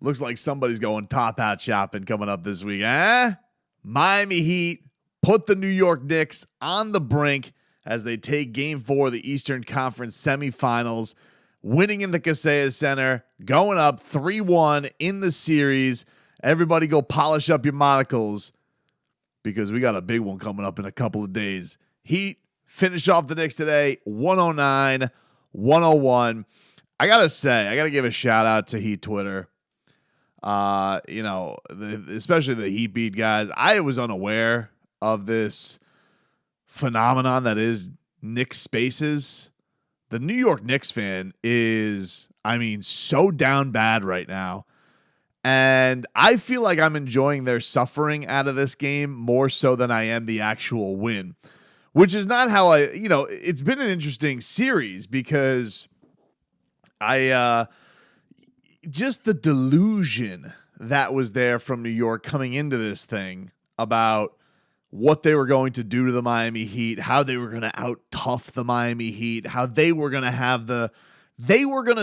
Looks like somebody's going top hat shopping coming up this week. Miami Heat put the New York Knicks on the brink as they take Game 4 of the Eastern Conference semifinals, winning in the Kaseya Center, going up 3-1 in the series. Everybody go polish up your monocles because we got a big one coming up in a couple of days. Heat finish off the Knicks today, 109-101. I got to give a shout out to Heat Twitter. Especially the Heat Beat guys. I was unaware of this phenomenon that is Knicks Spaces. The New York Knicks fan is, so down bad right now. And I feel like I'm enjoying their suffering out of this game more so than I am the actual win, which is not how it's been an interesting series because just the delusion that was there from New York coming into this thing about what they were going to do to the Miami Heat, how they were going to out-tough the Miami Heat, how they were going to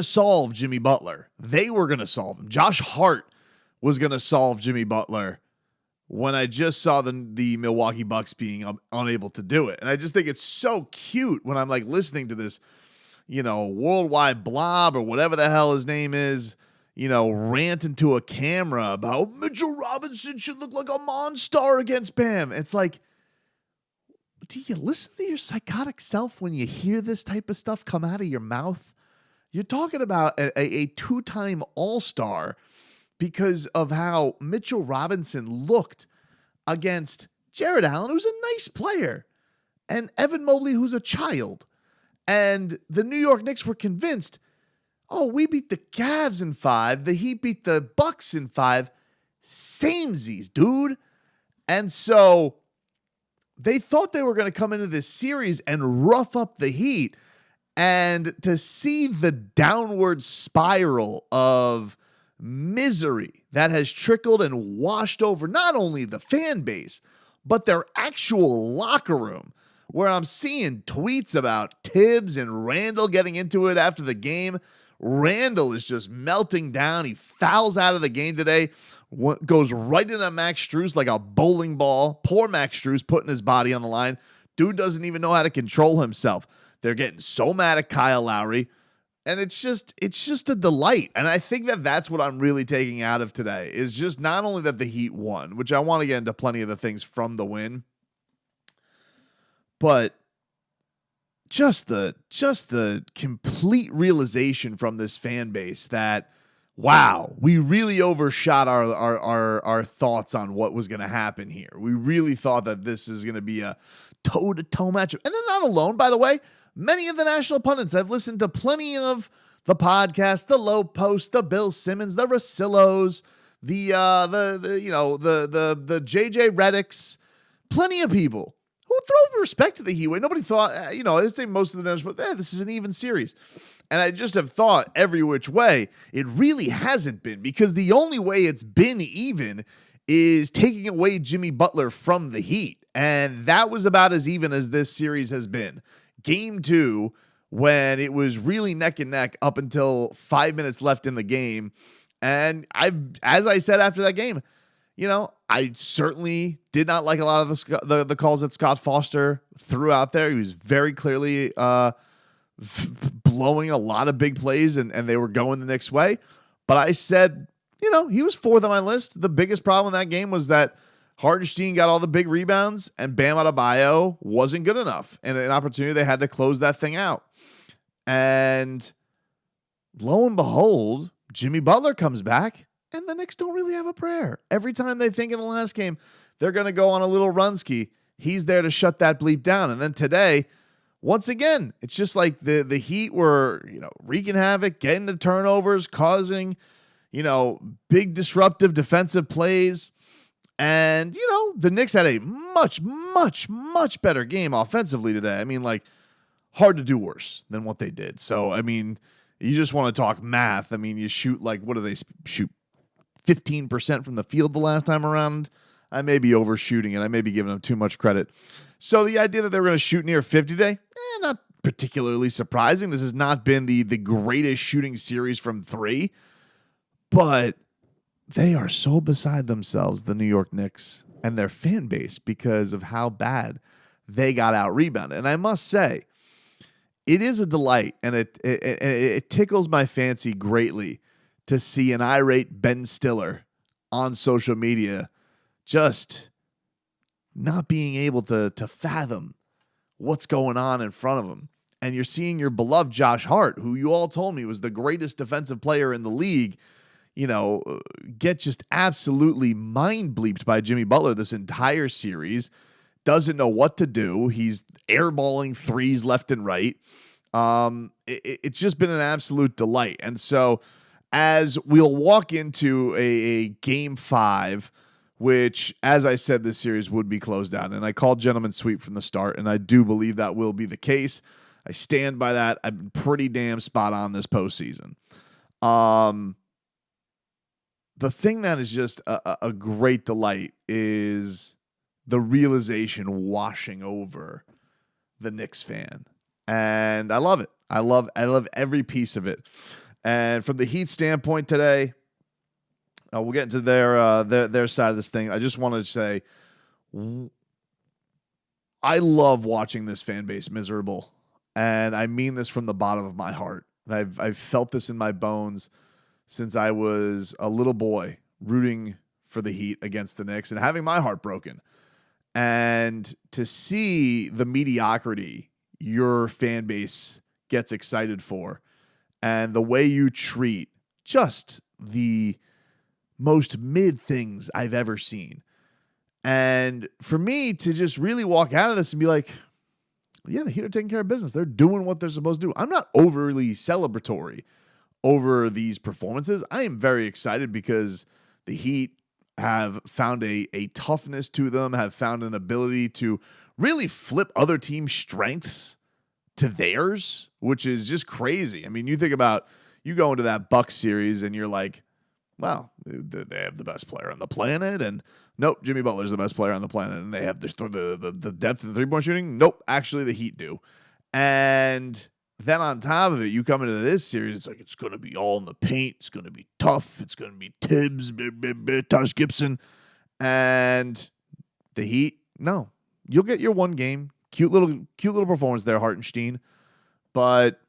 solve Jimmy Butler. They were going to solve him. Josh Hart was going to solve Jimmy Butler when I just saw the Milwaukee Bucks being unable to do it. And I just think it's so cute when I'm like listening to this, worldwide blob or whatever the hell his name is, rant into a camera about Mitchell Robinson should look like a monster against Bam. It's like, do you listen to your psychotic self when you hear this type of stuff come out of your mouth? You're talking about a two-time all-star because of how Mitchell Robinson looked against Jared Allen, who's a nice player, and Evan Mobley, who's a child. And the New York Knicks were convinced, we beat the Cavs in 5. The Heat beat the Bucks in 5. Samesies, dude. And so they thought they were going to come into this series and rough up the Heat. And to see the downward spiral of misery that has trickled and washed over not only the fan base, but their actual locker room, where I'm seeing tweets about Tibbs and Randall getting into it after the game. Randall is just melting down. He fouls out of the game today, goes right into Max Strus like a bowling ball. Poor Max Strus putting his body on the line. Dude doesn't even know how to control himself. They're getting so mad at Kyle Lowry, and it's just a delight. And I think that's what I'm really taking out of today is just not only that the Heat won, which I want to get into plenty of the things from the win, but just the complete realization from this fan base that, wow, we really overshot our thoughts on what was going to happen here. We really thought that this is going to be a toe-to-toe matchup. And they're not alone, by the way. Many of the national pundits, I've listened to plenty of the podcast, the Low Post, the Bill Simmons, the Russillos, the JJ Redicks, plenty of people who throw respect to the Heat. Nobody thought, I'd say most of the national, but this is an even series. And I just have thought every which way, it really hasn't been, because the only way it's been even is taking away Jimmy Butler from the Heat. And that was about as even as this series has been. Game 2, when it was really neck and neck up until 5 minutes left in the game. And as I said after that game, I certainly did not like a lot of the calls that Scott Foster threw out there. He was very clearly blowing a lot of big plays, and they were going the Knicks' way. But I said, he was fourth on my list. The biggest problem in that game was that Hardenstein got all the big rebounds, and Bam Adebayo wasn't good enough. And an opportunity, they had to close that thing out. And lo and behold, Jimmy Butler comes back, and the Knicks don't really have a prayer. Every time they think in the last game they're going to go on a little run-ski, he's there to shut that bleep down. And then today, once again, it's just like the Heat were, wreaking havoc, getting the turnovers, causing, big disruptive defensive plays. And, the Knicks had a much, much, much better game offensively today. Hard to do worse than what they did. So, you just want to talk math. You shoot what do they shoot? 15% from the field the last time around. I may be overshooting it. I may be giving them too much credit. So the idea that they were going to shoot near 50 today, not particularly surprising. This has not been the greatest shooting series from 3, but they are so beside themselves, the New York Knicks and their fan base, because of how bad they got out rebounded. And I must say, it is a delight, and it tickles my fancy greatly to see an irate Ben Stiller on social media just not being able to fathom what's going on in front of him. And you're seeing your beloved Josh Hart, who you all told me was the greatest defensive player in the league, get just absolutely mind bleeped by Jimmy Butler this entire series. Doesn't know what to do. He's airballing threes left and right. It's just been an absolute delight. And so as we'll walk into a game 5, which, as I said, this series would be closed out. And I called gentlemen sweep from the start, and I do believe that will be the case. I stand by that. I've been pretty damn spot on this postseason. The thing that is just a great delight is the realization washing over the Knicks fan. And I love it. I love every piece of it. And from the Heat standpoint today, we'll get into their side of this thing. I just wanted to say, I love watching this fan base miserable, and I mean this from the bottom of my heart. And I've felt this in my bones since I was a little boy, rooting for the Heat against the Knicks and having my heart broken. And to see the mediocrity your fan base gets excited for, and the way you treat just the most mid things I've ever seen. And for me to just really walk out of this and be like, yeah, the Heat are taking care of business. They're doing what they're supposed to do. I'm not overly celebratory over these performances. I am very excited because the Heat have found a toughness to them, have found an ability to really flip other teams' strengths to theirs, which is just crazy. I mean, you think about, you go into that Bucks series and you're like, wow, they have the best player on the planet, and nope, Jimmy Butler's the best player on the planet, and they have the depth of the three-point shooting. Nope, actually the Heat do. And then on top of it, you come into this series, it's like it's going to be all in the paint. It's going to be tough. It's going to be Tibbs, Taj Gibson. And the Heat, no. You'll get your one game. Cute little performance there, Hartenstein. But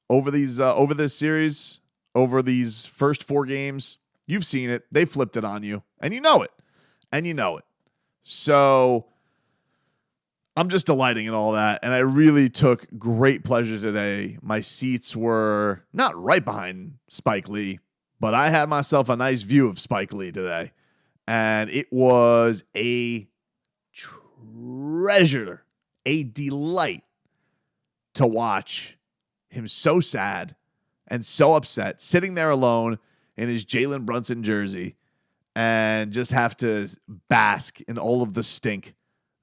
over this series, over these first 4 games, you've seen it. They flipped it on you, and you know it. So I'm just delighting in all that, and I really took great pleasure today. My seats were not right behind Spike Lee, but I had myself a nice view of Spike Lee today, and it was a treasure, a delight to watch him so sad and so upset, sitting there alone in his Jalen Brunson jersey, and just have to bask in all of the stink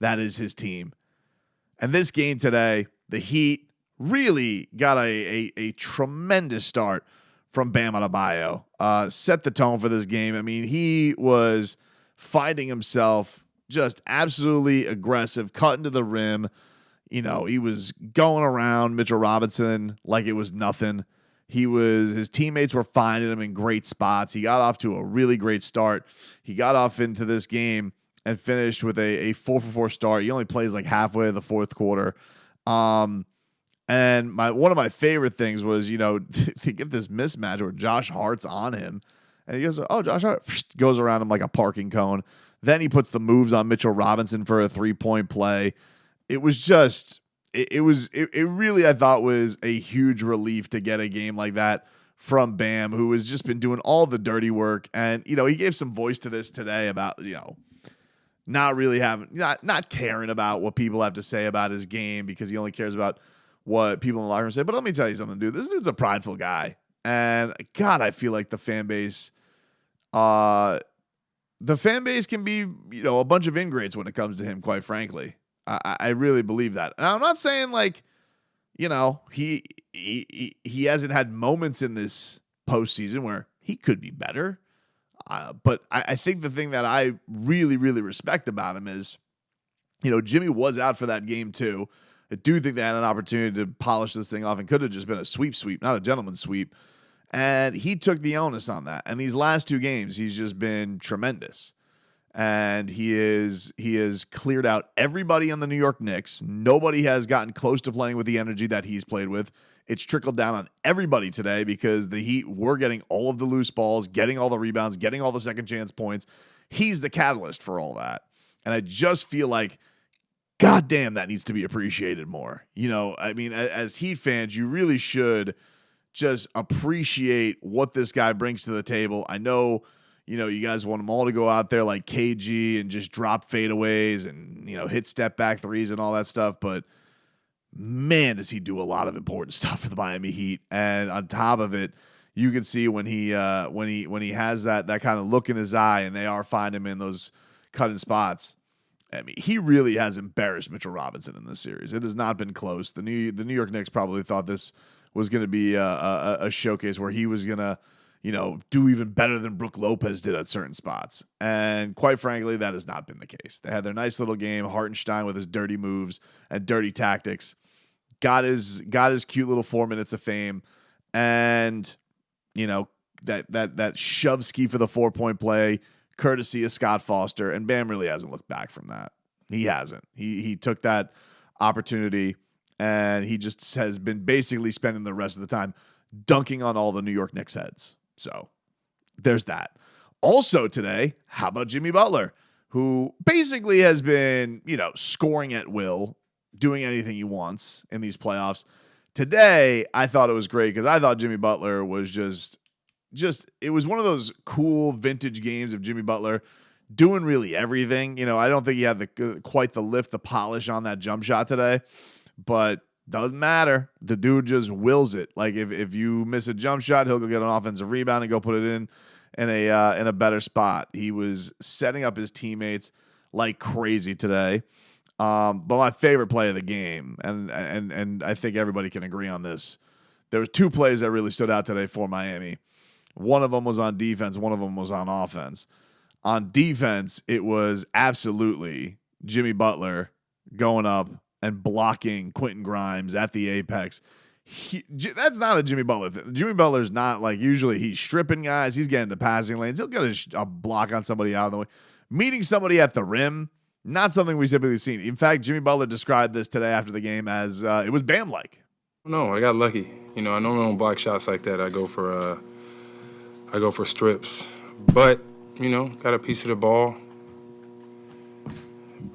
that is his team. And this game today, the Heat really got a tremendous start from Bam Adebayo. Set the tone for this game. I mean, he was finding himself just absolutely aggressive, cutting to the rim. He was going around Mitchell Robinson like it was nothing. His teammates were finding him in great spots. He got off to a really great start. He got off into this game and finished with a 4-for-4 start. He only plays like halfway of the fourth quarter. And one of my favorite things was, to get this mismatch where Josh Hart's on him, and he goes, oh, Josh Hart goes around him like a parking cone. Then he puts the moves on Mitchell Robinson for a 3-point play. It was just, it really, I thought, was a huge relief to get a game like that from Bam, who has just been doing all the dirty work. And, he gave some voice to this today about, not caring about what people have to say about his game, because he only cares about what people in the locker room say. But let me tell you something, dude. This dude's a prideful guy. And God, I feel like the fan base can be, a bunch of ingrates when it comes to him, quite frankly. I really believe that. And I'm not saying like, he hasn't had moments in this postseason where he could be better. But I think the thing that I really, really respect about him is, Jimmy was out for that game too. I do think they had an opportunity to polish this thing off, and could have just been a sweep, not a gentleman's sweep. And he took the onus on that. And these last 2 games, he's just been tremendous. And he has cleared out everybody on the New York Knicks. Nobody has gotten close to playing with the energy that he's played with. It's trickled down on everybody today because the Heat were getting all of the loose balls, getting all the rebounds, getting all the second chance points. He's the catalyst for all that. And I just feel like, goddamn, that needs to be appreciated more. I mean, as Heat fans, you really should just appreciate what this guy brings to the table. I know, you guys want them all to go out there like KG and just drop fadeaways and, hit step back threes and all that stuff. But man, does he do a lot of important stuff for the Miami Heat. And on top of it, you can see when he has that kind of look in his eye and they are finding him in those cutting spots. I mean, he really has embarrassed Mitchell Robinson in this series. It has not been close. The New York Knicks probably thought this was going to be a showcase where he was going to, do even better than Brook Lopez did at certain spots. And quite frankly, that has not been the case. They had their nice little game. Hartenstein with his dirty moves and dirty tactics got his cute little 4 minutes of fame. And, that shove ski for the 4-point play, courtesy of Scott Foster, and Bam really hasn't looked back from that. He hasn't. He took that opportunity, and he just has been basically spending the rest of the time dunking on all the New York Knicks heads. So there's that. Also today, how about Jimmy Butler, who basically has been, scoring at will, doing anything he wants in these playoffs. Today, I thought it was great because I thought Jimmy Butler was just it was one of those cool vintage games of Jimmy Butler doing really everything. I don't think he had quite the lift, the polish on that jump shot today, but doesn't matter. The dude just wills it. Like if you miss a jump shot, he'll go get an offensive rebound and go put it in a better spot. He was setting up his teammates like crazy today. But my favorite play of the game, and I think everybody can agree on this, there were 2 plays that really stood out today for Miami. One of them was on defense. One of them was on offense. On defense, it was absolutely Jimmy Butler going up and blocking Quentin Grimes at the apex. That's not a Jimmy Butler thing. Jimmy Butler's not like, usually he's stripping guys. He's getting to passing lanes. He'll get a block on somebody out of the way. Meeting somebody at the rim, not something we've typically seen. In fact, Jimmy Butler described this today after the game as it was Bam-like. No, I got lucky. I normally don't block shots like that. I go for strips. But, got a piece of the ball.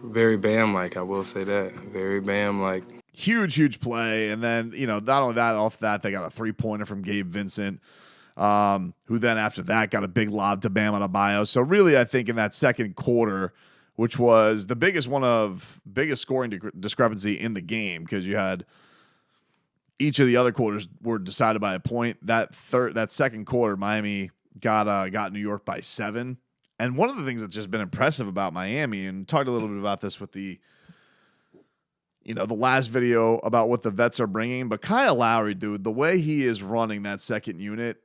Very Bam-like, I will say that. Very Bam-like. Huge play. And then, not only that, off that, they got a 3-pointer from Gabe Vincent, who then after that got a big lob to Bam Adebayo. So really, I think in that second quarter, which was the biggest scoring discrepancy in the game, because you had each of the other quarters were decided by a point. That second quarter, Miami got New York by 7. And one of the things that's just been impressive about Miami, and talked a little bit about this with the last video about what the vets are bringing, but Kyle Lowry, dude, the way he is running that second unit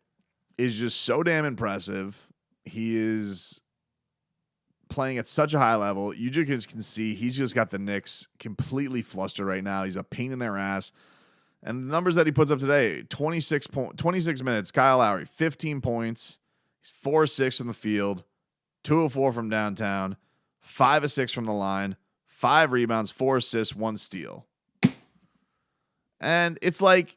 is just so damn impressive. He is playing at such a high level. You just can see he's just got the Knicks completely flustered right now. He's a pain in their ass. And the numbers that he puts up today, 26 minutes, Kyle Lowry, 15 points. He's 4 of 6 from the field, 2 of 4 from downtown, 5 of 6 from the line, 5 rebounds, 4 assists, 1 steal. And it's like,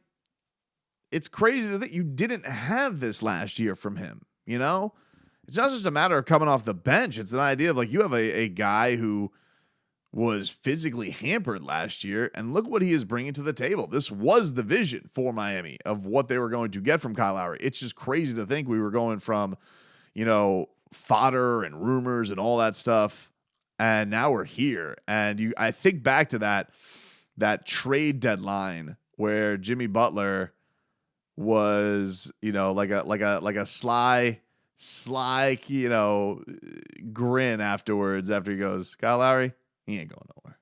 it's crazy that you didn't have this last year from him, It's not just a matter of coming off the bench. It's an idea of like, you have a guy who was physically hampered last year, and look what he is bringing to the table. This was the vision for Miami of what they were going to get from Kyle Lowry. It's just crazy to think we were going from, fodder and rumors and all that stuff, and now we're here. And I think back to that trade deadline where Jimmy Butler was, like a sly, grin afterwards after he goes, Kyle Lowry, he ain't going nowhere.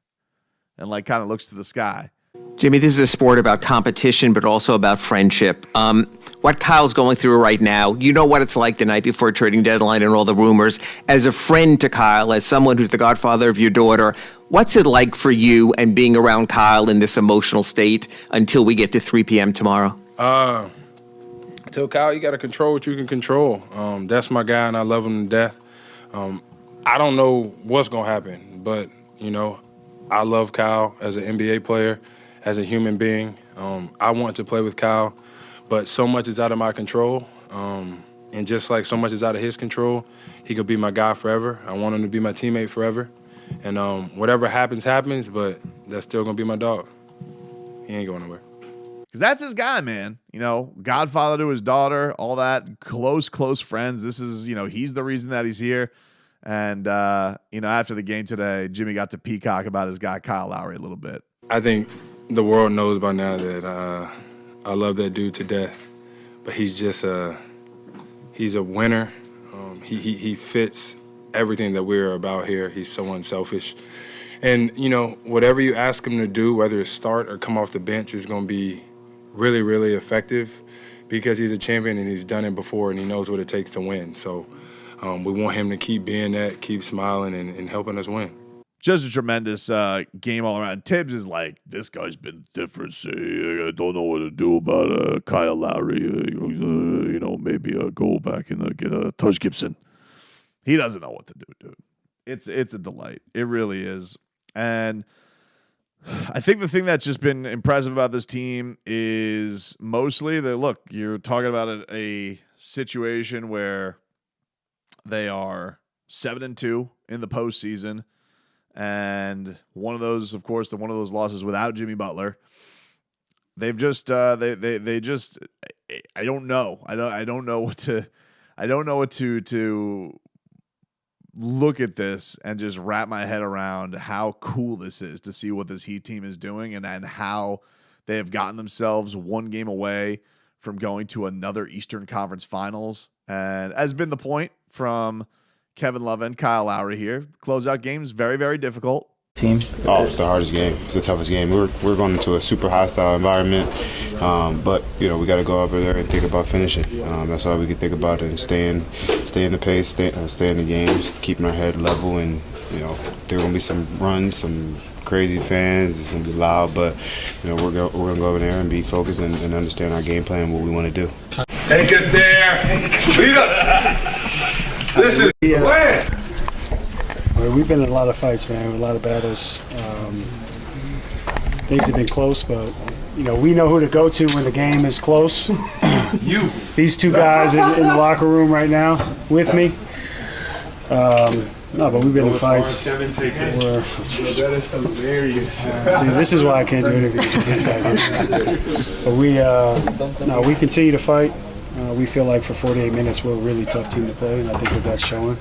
And kind of looks to the sky. Jimmy, this is a sport about competition, but also about friendship. What Kyle's going through right now, you know what it's like the night before trading deadline and all the rumors. As a friend to Kyle, as someone who's the godfather of your daughter, what's it like for you and being around Kyle in this emotional state until we get to 3 p.m. tomorrow? tell Kyle, you got to control what you can control. That's my guy, and I love him to death. I don't know what's going to happen, but, I love Kyle as an NBA player, as a human being. I want to play with Kyle, but so much is out of my control. And just like so much is out of his control, he could be my guy forever. I want him to be my teammate forever. And whatever happens, happens, but that's still going to be my dog. He ain't going nowhere. Because that's his guy, man. Godfather to his daughter, all that, close friends. This is, he's the reason that he's here. And, after the game today, Jimmy got to peacock about his guy, Kyle Lowry, a little bit. I think the world knows by now that I love that dude to death. But he's just he's a winner. He fits everything that we're about here. He's so unselfish. And, whatever you ask him to do, whether it's start or come off the bench, is going to be really, really effective because he's a champion and he's done it before and he knows what it takes to win. So we want him to keep being that, keep smiling and helping us win. Just a tremendous game all around. Tibbs is like, this guy's been different. I don't know what to do about Kyle Lowry. Maybe go back and get Taj Gibson. He doesn't know what to do, dude. It's a delight. It really is. And I think the thing that's just been impressive about this team is mostly that, look, you're talking about a situation where they are 7-2 in the postseason. And one of those, of course, one of those losses without Jimmy Butler. They've just they just I don't know. I don't know what to look at this and just wrap my head around how cool this is to see what this Heat team is doing and how they have gotten themselves one game away from going to another Eastern Conference Finals. And as been the point from Kevin Love and Kyle Lowry here, closeout games, very, very difficult. Team? Oh, it's the hardest game. It's the toughest game. We're going into a super hostile environment, but we got to go over there and think about finishing. That's all we can think about, and stay in the pace, stay in the games, keeping our head level, and there are going to be some runs, some crazy fans. It's going to be loud, but we're going to go over there and be focused and understand our game plan, what we want to do. Take us there. Lead us. This is the plan. We've been in a lot of fights, man, a lot of battles. Things have been close, but we know who to go to when the game is close. These two guys in the locker room right now with me. No, but we've been in fights. That is hilarious. See, this is why I can't do interviews with these guys. But we continue to fight. We feel like for 48 minutes we're a really tough team to play, and I think that's showing.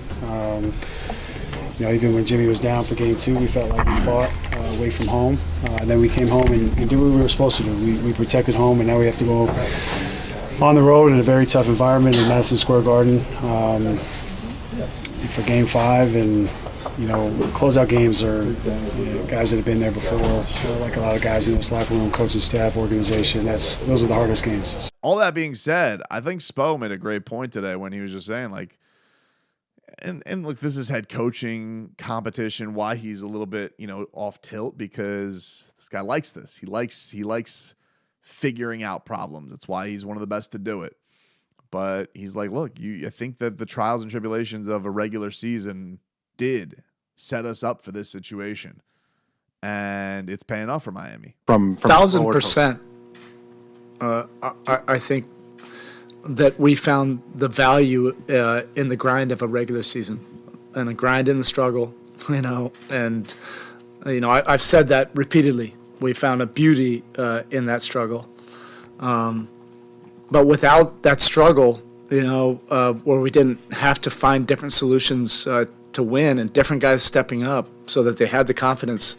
Even when Jimmy was down for game 2, we felt like we fought away from home. And then we came home and did what we were supposed to do. We protected home, and now we have to go on the road in a very tough environment in Madison Square Garden for game 5. And, closeout games are guys that have been there before, like a lot of guys in this locker room, coaching staff, organization. Those are the hardest games. All that being said, I think Spo made a great point today when he was just saying, like, and look, this is head coaching competition. Why he's a little bit, off tilt, because this guy likes this. He likes figuring out problems. That's why he's one of the best to do it. But he's like, look, I think that the trials and tribulations of a regular season did set us up for this situation, and it's paying off for Miami. From 1,000%. I think that we found the value in the grind of a regular season and a grind in the struggle, and I've said that repeatedly. We found a beauty in that struggle. But without that struggle, where we didn't have to find different solutions to win and different guys stepping up so that they had the confidence,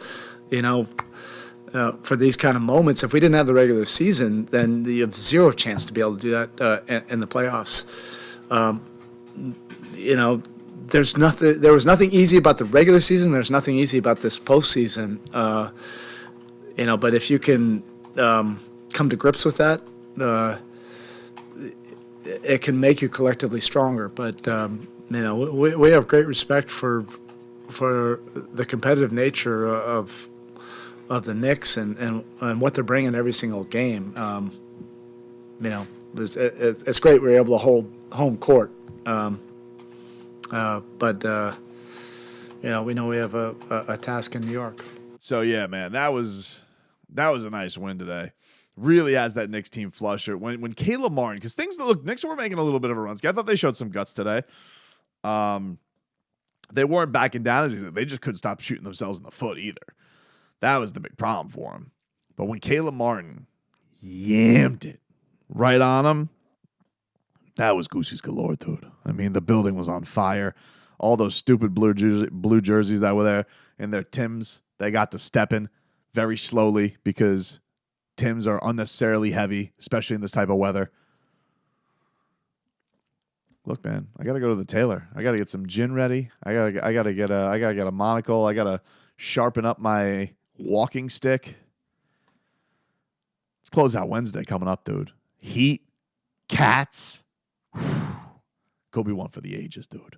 for these kind of moments. If we didn't have the regular season, then you have zero chance to be able to do that in the playoffs. There was nothing easy about the regular season. There's nothing easy about this postseason. But if you can come to grips with that, it can make you collectively stronger. But we have great respect for the competitive nature of the Knicks and what they're bringing every single game. it's great we're able to hold home court. But we know we have a task in New York. So yeah, man, that was a nice win today. Really has that Knicks team flusher. When Caleb Martin, because Knicks were making a little bit of a run. I thought they showed some guts today. They weren't backing down as easy. They just couldn't stop shooting themselves in the foot either. That was the big problem for them. But when Caleb Martin yammed it right on him, that was Goosey's galore, dude. I mean, the building was on fire. All those stupid blue jerseys that were there and their Tims, they got to step in very slowly because Tims are unnecessarily heavy, especially in this type of weather. Look, man, I gotta go to the tailor. I gotta get some gin ready. I gotta get a monocle. I gotta sharpen up my walking stick. It's closeout Wednesday coming up, dude. Heat, Cats. Kobe one for the ages, dude.